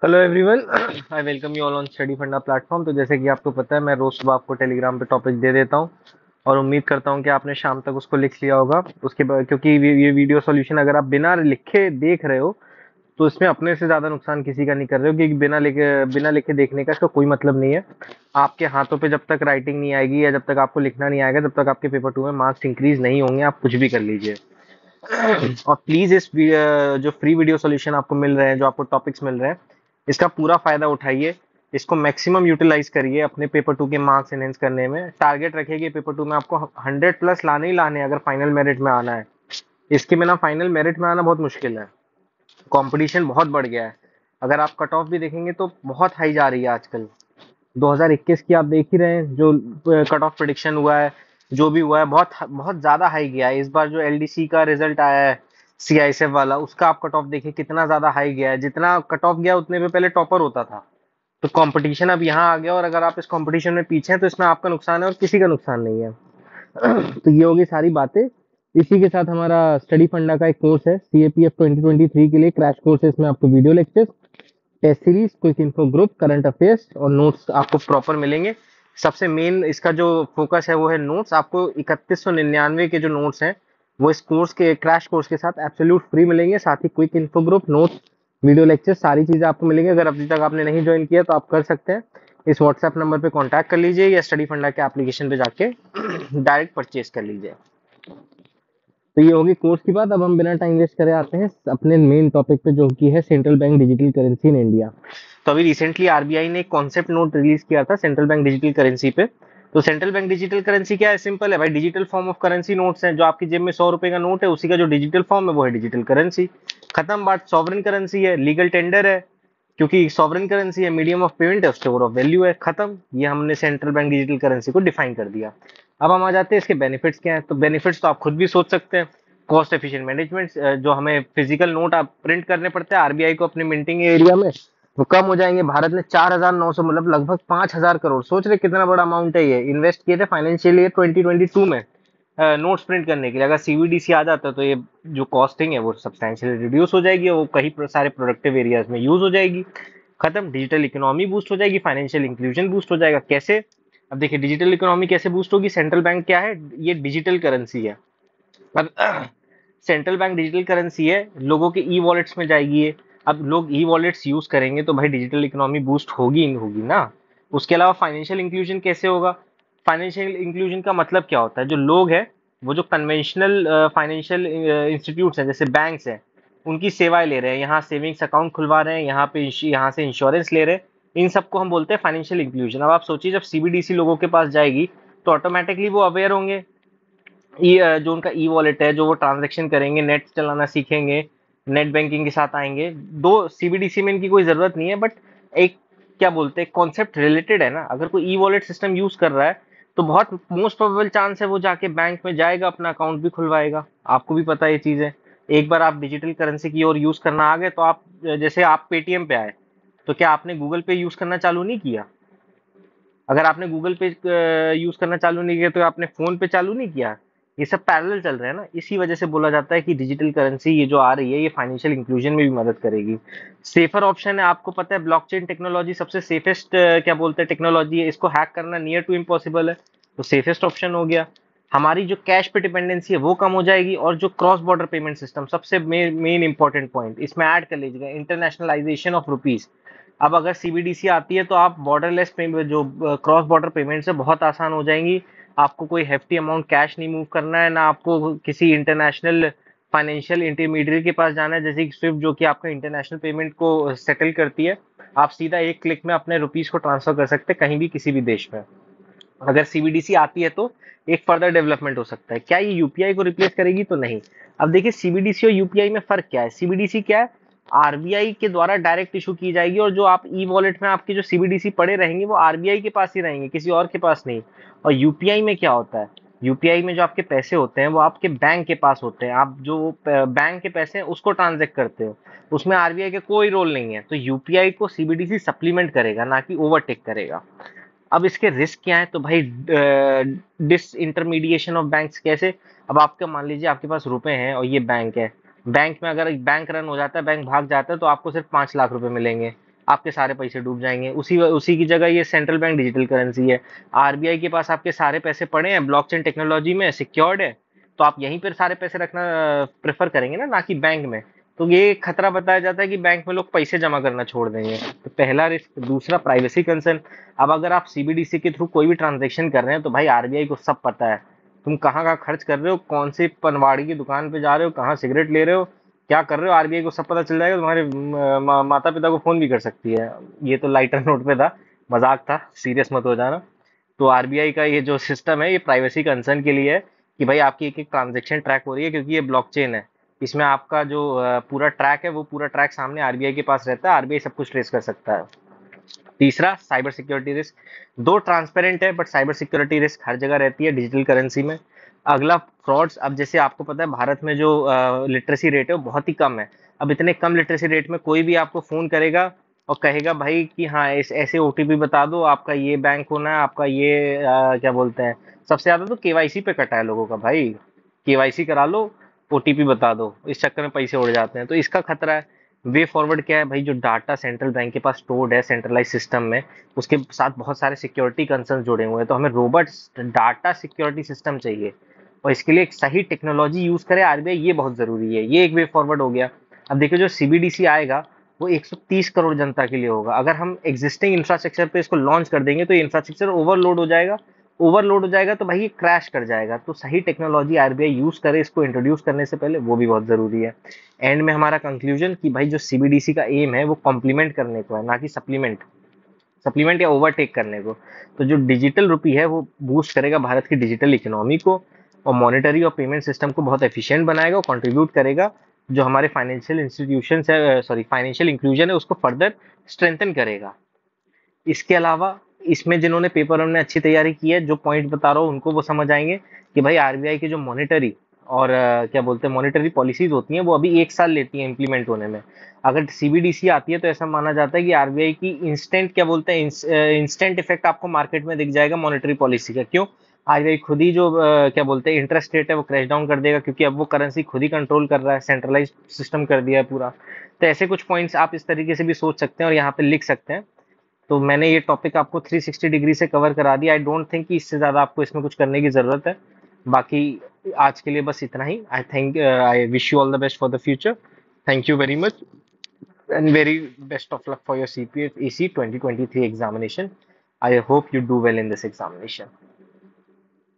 Hello everyone. I welcome you all on study फंडा platform. तो जैसे कि आपको पता है, मैं रोज सुबह आपको टेलीग्राम पे टॉपिक दे देता हूँ और उम्मीद करता हूँ कि आपने शाम तक उसको लिख लिया होगा। उसके बाद क्योंकि ये वीडियो सॉल्यूशन अगर आप बिना लिखे देख रहे हो तो इसमें अपने से ज्यादा नुकसान किसी का नहीं कर रहे हो, क्योंकि बिना लिखे देखने का इसका कोई मतलब नहीं है। आपके हाथों पे जब तक राइटिंग नहीं आएगी या जब तक आपको लिखना नहीं आएगा, जब तक आपके पेपर टू में मार्क्स इंक्रीज नहीं होंगे, आप कुछ भी कर लीजिए। और प्लीज जो फ्री वीडियो सॉल्यूशन आपको मिल रहे हैं, जो आपको टॉपिक्स मिल रहे हैं, इसका पूरा फायदा उठाइए। इसको मैक्सिमम यूटिलाइज करिए अपने पेपर टू के मार्क्स एनहेंस करने में। टारगेट रखिए कि पेपर टू में आपको 100+ लाने ही लाने हैं अगर फाइनल मेरिट में आना है। इसके बिना फाइनल मेरिट में आना बहुत मुश्किल है। कंपटीशन बहुत बढ़ गया है। अगर आप कट ऑफ भी देखेंगे तो बहुत हाई जा रही है आजकल। 2021 की आप देख ही रहे हैं, जो कट ऑफ प्रिडिक्शन हुआ है, जो भी हुआ है, बहुत बहुत ज्यादा हाई गया है। इस बार जो एलडीसी का रिजल्ट आया है, सीआईएसएफ वाला, उसका आप कट ऑफ देखिए कितना ज्यादा हाई गया है। जितना कट ऑफ गया उतने में पहले टॉपर होता था। तो कंपटीशन अब यहाँ आ गया, और अगर आप इस कंपटीशन में पीछे हैं तो इसमें आपका नुकसान है और किसी का नुकसान नहीं है। तो ये होगी सारी बातें। इसी के साथ हमारा स्टडी फंडा का एक कोर्स है, सीएपीएफ 2023 के लिए क्रैश कोर्स है। इसमें आपको video lectures, test series, quick info group, current affairs और नोट्स आपको प्रॉपर मिलेंगे। सबसे मेन इसका जो फोकस है वो है नोट्स। आपको 3199 के जो नोट्स हैं वो इस कोर्स के क्रैश कोर्स के साथ एब्सोल्यूट फ्री मिलेंगे। साथ ही quick info group, notes, video lecture, सारी चीजें आपको मिलेंगी। अगर अभी तक आपने नहीं ज्वाइन किया तो आप कर सकते हैं। इस व्हाट्सएप नंबर पे कांटेक्ट कर लीजिए या स्टडी फंडा के एप्लीकेशन पे जाके डायरेक्ट परचेज कर लीजिए। तो ये होगी कोर्स की बात। अब हम बिना टाइम वेस्ट करे आते हैं अपने मेन टॉपिक पे, जो कि है central bank digital currency in India. तो अभी रिसेंटली आरबीआई ने एक कॉन्सेप्ट नोट रिलीज किया था सेंट्रल बैंक डिजिटल करेंसी पे। तो सेंट्रल बैंक डिजिटल करेंसी क्या है? सिंपल है भाई, digital form of currency notes हैं। जो आपकी जेब में 100 रुपए का नोट है, उसी का जो डिजिटल फॉर्म है वो है डिजिटल करेंसी। खत्म बात। सॉवरेन करेंसी है, लीगल टेंडर है, क्योंकि सॉवरेन करेंसी है, मीडियम ऑफ पेमेंट है, स्टोर ऑफ वैल्यू है। खत्म। ये हमने सेंट्रल बैंक डिजिटल करेंसी को डिफाइन कर दिया। अब हम आ जाते हैं इसके बेनिफिट्स क्या है। तो बेनिफिट्स तो आप खुद भी सोच सकते हैं। कॉस्ट एफिशिएंट मैनेजमेंट, जो हमें फिजिकल नोट आप प्रिंट करने पड़ते हैं आरबीआई को अपने मिंटिंग एरिया में, वो कम हो जाएंगे। भारत ने 4900, मतलब लगभग 5000 करोड़, सोच रहे कितना बड़ा अमाउंट है, ये इन्वेस्ट किए थे फाइनेंशियल ईयर 2022 में नोट्स प्रिंट करने के लिए। अगर सीबीडीसी आ जाता तो ये जो कॉस्टिंग है वो सब्सटेंशियली रिड्यूस हो जाएगी, वो कई सारे प्रोडक्टिव एरियाज में यूज हो जाएगी। खत्म। डिजिटल इकोनॉमी बूस्ट हो जाएगी, फाइनेंशियल इंक्लूजन बूस्ट हो जाएगा। कैसे? अब देखिए डिजिटल इकोनॉमी कैसे बूस्ट होगी। सेंट्रल बैंक क्या है? ये डिजिटल करेंसी है। अब सेंट्रल बैंक डिजिटल करेंसी है, लोगों के ई वॉलेट्स में जाएगी ये। अब लोग ई वॉलेट्स यूज करेंगे तो भाई डिजिटल इकोनॉमी बूस्ट होगी ही होगी ना। उसके अलावा फाइनेंशियल इंक्लूजन कैसे होगा? फाइनेंशियल इंक्लूजन का मतलब क्या होता है? जो लोग हैं, वो जो कन्वेंशनल फाइनेंशियल इंस्टीट्यूट्स हैं जैसे बैंक्स हैं, उनकी सेवाएं ले रहे हैं, यहाँ सेविंग्स अकाउंट खुलवा रहे हैं, यहाँ से इंश्योरेंस ले रहे हैं, इन सबको हम बोलते हैं फाइनेंशियल इंक्लूजन। अब आप सोचिए, जब सीबीडीसी लोगों के पास जाएगी तो ऑटोमेटिकली वो अवेयर होंगे। जो उनका ई वॉलेट है, जो वो ट्रांजेक्शन करेंगे, नेट चलाना सीखेंगे, नेट बैंकिंग के साथ आएंगे। दो सीबीडीसी में इनकी कोई जरूरत नहीं है, बट एक क्या बोलते हैं, कॉन्सेप्ट रिलेटेड है ना। अगर कोई ई वॉलेट सिस्टम यूज कर रहा है तो बहुत मोस्ट प्रोबेबल चांस है वो जाके बैंक में जाएगा, अपना अकाउंट भी खुलवाएगा। आपको भी पता है ये चीज है। एक बार आप डिजिटल करेंसी की ओर यूज करना आ गए तो आप, जैसे आप पेटीएम पे आए, तो क्या आपने गूगल पे यूज करना चालू नहीं किया? अगर आपने गूगल पे यूज करना चालू नहीं किया तो आपने फोन पे चालू नहीं किया? ये सब पैरेलल चल रहे हैं ना। इसी वजह से बोला जाता है कि डिजिटल करेंसी ये जो आ रही है, ये फाइनेंशियल इंक्लूजन में भी मदद करेगी। सेफर ऑप्शन है। आपको पता है ब्लॉकचेन टेक्नोलॉजी सबसे सेफेस्ट क्या बोलते हैं टेक्नोलॉजी है। इसको हैक करना नियर टू इम्पॉसिबल है, तो सेफेस्ट ऑप्शन हो गया। हमारी जो कैश पे डिपेंडेंसी है वो कम हो जाएगी। और जो क्रॉस बॉर्डर पेमेंट सिस्टम, सबसे मेन इंपॉर्टेंट पॉइंट इसमें ऐड कर लीजिएगा, इंटरनेशनलाइजेशन ऑफ रुपीज। अब अगर सीबीडीसी आती है तो आप बॉर्डरलेस पेमेंट, जो क्रॉस बॉर्डर पेमेंट्स है, बहुत आसान हो जाएंगी। आपको कोई हेफ्टी अमाउंट कैश नहीं मूव करना है, ना आपको किसी इंटरनेशनल फाइनेंशियल इंटरमीडिएट के पास जाना है, जैसे कि स्विफ्ट जो कि आपका इंटरनेशनल पेमेंट को सेटल करती है। आप सीधा एक क्लिक में अपने रुपीज को ट्रांसफर कर सकते हैं कहीं भी किसी भी देश में। अगर सीबीडीसी आती है तो एक फर्दर डेवलपमेंट हो सकता है। क्या ये यूपीआई को रिप्लेस करेगी? तो नहीं। अब देखिए सीबीडीसी और यूपीआई में फर्क क्या है। सीबीडीसी क्या है? आरबीआई के द्वारा डायरेक्ट इशू की जाएगी, और जो आप ई वॉलेट में आपके जो सीबीडीसी पड़े रहेंगे वो आरबीआई के पास ही रहेंगे, किसी और के पास नहीं। और यूपीआई में क्या होता है? यूपीआई में जो आपके पैसे होते हैं वो आपके बैंक के पास होते हैं। आप जो बैंक के पैसे हैं उसको ट्रांजेक्ट करते हो, उसमें आरबीआई का कोई रोल नहीं है। तो यूपीआई को सीबीडीसी सप्लीमेंट करेगा, ना कि ओवरटेक करेगा। अब इसके रिस्क क्या है? तो भाई डिस इंटरमीडिएशन ऑफ बैंक्स कैसे? अब आपका मान लीजिए आपके पास रुपए हैं और ये बैंक है। बैंक में अगर एक बैंक रन हो जाता है, बैंक भाग जाता है, तो आपको सिर्फ 5 लाख रुपए मिलेंगे। आपके सारे पैसे डूब जाएंगे। उसी उसी की जगह ये सेंट्रल बैंक डिजिटल करेंसी है, आरबीआई के पास आपके सारे पैसे पड़े हैं, ब्लॉकचेन टेक्नोलॉजी में सिक्योर्ड है, तो आप यहीं पर सारे पैसे रखना प्रेफर करेंगे ना कि बैंक में। तो ये खतरा बताया जाता है कि बैंक में लोग पैसे जमा करना छोड़ देंगे। तो पहला रिस्क। दूसरा, प्राइवेसी कंसर्न। अब अगर आप सीबीडीसी के थ्रू कोई भी ट्रांजेक्शन कर रहे हैं तो भाई आरबीआई को सब पता है, तुम कहाँ कहाँ खर्च कर रहे हो, कौन सी पनवाड़ी की दुकान पे जा रहे हो, कहाँ सिगरेट ले रहे हो, क्या कर रहे हो, आरबीआई को सब पता चल जाएगा। तुम्हारे माता पिता को फोन भी कर सकती है। ये तो लाइटर नोट पे था, मजाक था, सीरियस मत हो जाना। तो आरबीआई का ये जो सिस्टम है ये प्राइवेसी कंसर्न के लिए है कि भाई आपकी एक एक ट्रांजेक्शन ट्रैक हो रही है, क्योंकि ये ब्लॉकचेन है। इसमें आपका जो पूरा ट्रैक है वो पूरा ट्रैक सामने आरबीआई के पास रहता है, आरबीआई सब कुछ ट्रेस कर सकता है। तीसरा, साइबर सिक्योरिटी रिस्क। दो, ट्रांसपेरेंट है बट साइबर सिक्योरिटी रिस्क हर जगह रहती है डिजिटल करेंसी में। अगला, फ्रॉड्स। अब जैसे आपको पता है भारत में जो लिटरेसी रेट है वो बहुत ही कम है। अब इतने कम लिटरेसी रेट में कोई भी आपको फोन करेगा और कहेगा भाई कि हाँ ऐसे ओटीपी बता दो, आपका ये बैंक होना है, आपका ये क्या बोलते हैं, सबसे ज्यादा तो केवाईसी पे कटा है लोगों का भाई। केवाईसी करा लो, ओटीपी बता दो, इस चक्कर में पैसे उड़ जाते हैं, तो इसका खतरा है। वे फॉरवर्ड क्या है भाई, जो डाटा सेंट्रल बैंक के पास स्टोर्ड है सेंट्रलाइज सिस्टम में, उसके साथ बहुत सारे सिक्योरिटी कंसर्न जुड़े हुए हैं, तो हमें रोबस्ट डाटा सिक्योरिटी सिस्टम चाहिए, और इसके लिए एक सही टेक्नोलॉजी यूज करे आरबीआई, ये बहुत जरूरी है। ये एक वे फॉरवर्ड हो गया। अब देखिए जो सीबीडीसी आएगा वो 130 करोड़ जनता के लिए होगा। अगर हम एग्जिस्टिंग इंफ्रास्ट्रक्चर पे इसको लॉन्च कर देंगे तो ये इंफ्रास्ट्रक्चर ओवरलोड हो जाएगा। ओवरलोड हो जाएगा तो भाई ये क्रैश कर जाएगा। तो सही टेक्नोलॉजी आरबीआई यूज करे इसको इंट्रोड्यूस करने से पहले, वो भी बहुत जरूरी है। एंड में हमारा कंक्लूजन कि भाई जो सीबीडीसी का एम है वो कॉम्प्लीमेंट करने को है, ना कि सप्लीमेंट सप्लीमेंट या ओवरटेक करने को। तो जो डिजिटल रुपी है वो बूस्ट करेगा भारत की डिजिटल इकोनॉमी को, और मॉनेटरी और पेमेंट सिस्टम को बहुत एफिशिएंट बनाएगा और कंट्रीब्यूट करेगा, जो हमारे फाइनेंशियल इंस्टीट्यूशन है, सॉरी फाइनेंशियल इंक्लूजन है, उसको फर्दर स्ट्रेंथन करेगा। इसके अलावा इसमें जिन्होंने पेपर हमने अच्छी तैयारी की है, जो पॉइंट बता रहा हूँ उनको वो समझ आएंगे कि भाई आरबीआई की जो मॉनेटरी और क्या बोलते हैं मॉनेटरी पॉलिसीज होती हैं वो अभी 1 साल लेती हैं इम्प्लीमेंट होने में। अगर सीबीडीसी आती है तो ऐसा माना जाता है कि आरबीआई की इंस्टेंट क्या बोलते हैं इंस्टेंट इफेक्ट आपको मार्केट में दिख जाएगा मॉनेटरी पॉलिसी का। क्यों? आरबीआई खुद ही जो क्या बोलते हैं इंटरेस्ट रेट है वो क्रैश डाउन कर देगा, क्योंकि अब वो करेंसी खुद ही कंट्रोल कर रहा है, सेंट्रलाइज सिस्टम कर दिया है पूरा। तो ऐसे कुछ पॉइंट्स आप इस तरीके से भी सोच सकते हैं और यहाँ पे लिख सकते हैं। तो मैंने ये टॉपिक आपको 360 डिग्री से कवर करा दिया। आई डोंट थिंक कि इससे ज़्यादा आपको इसमें कुछ करने की ज़रूरत है। बाकी आज के लिए बस इतना ही। I wish you all the best for the future. Thank you very much and very best of luck for your CPF EC 2023 examination. I hope you do well in this examination.